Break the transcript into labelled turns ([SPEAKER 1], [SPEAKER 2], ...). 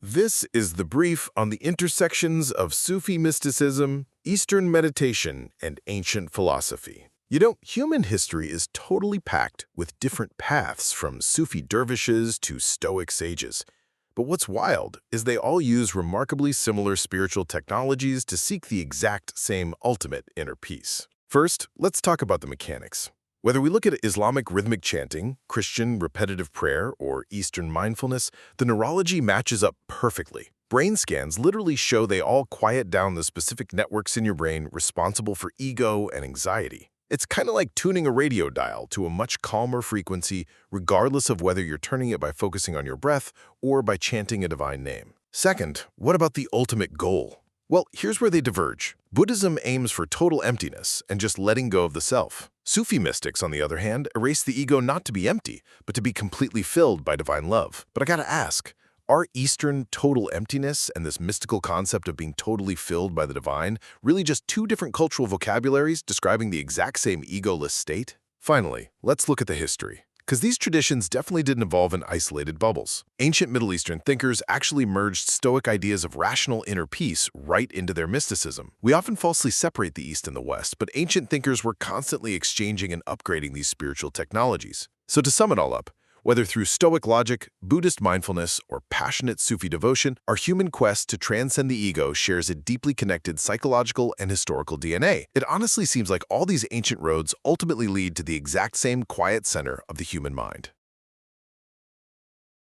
[SPEAKER 1] This is the brief on the intersections of Sufi mysticism, Eastern meditation, and ancient philosophy. Human history is totally packed with different paths from Sufi dervishes to Stoic sages. But what's wild is they all use remarkably similar spiritual technologies to seek the exact same ultimate inner peace. First, let's talk about the mechanics. Whether we look at Islamic rhythmic chanting, Christian repetitive prayer, or Eastern mindfulness, the neurology matches up perfectly. Brain scans literally show they all quiet down the specific networks in your brain responsible for ego and anxiety. It's kind of like tuning a radio dial to a much calmer frequency, regardless of whether you're turning it by focusing on your breath or by chanting a divine name. Second, what about the ultimate goal? Well, here's where they diverge. Buddhism aims for total emptiness and just letting go of the self. Sufi mystics, on the other hand, erase the ego not to be empty, but to be completely filled by divine love. But I gotta ask, are Eastern total emptiness and this mystical concept of being totally filled by the divine really just two different cultural vocabularies describing the exact same egoless state? Finally, let's look at the history, because these traditions definitely didn't evolve in isolated bubbles. Ancient Middle Eastern thinkers actually merged Stoic ideas of rational inner peace right into their mysticism. We often falsely separate the East and the West, but ancient thinkers were constantly exchanging and upgrading these spiritual technologies. So to sum it all up, whether through Stoic logic, Buddhist mindfulness, or passionate Sufi devotion, our human quest to transcend the ego shares a deeply connected psychological and historical DNA. It honestly seems like all these ancient roads ultimately lead to the exact same quiet center of the human mind.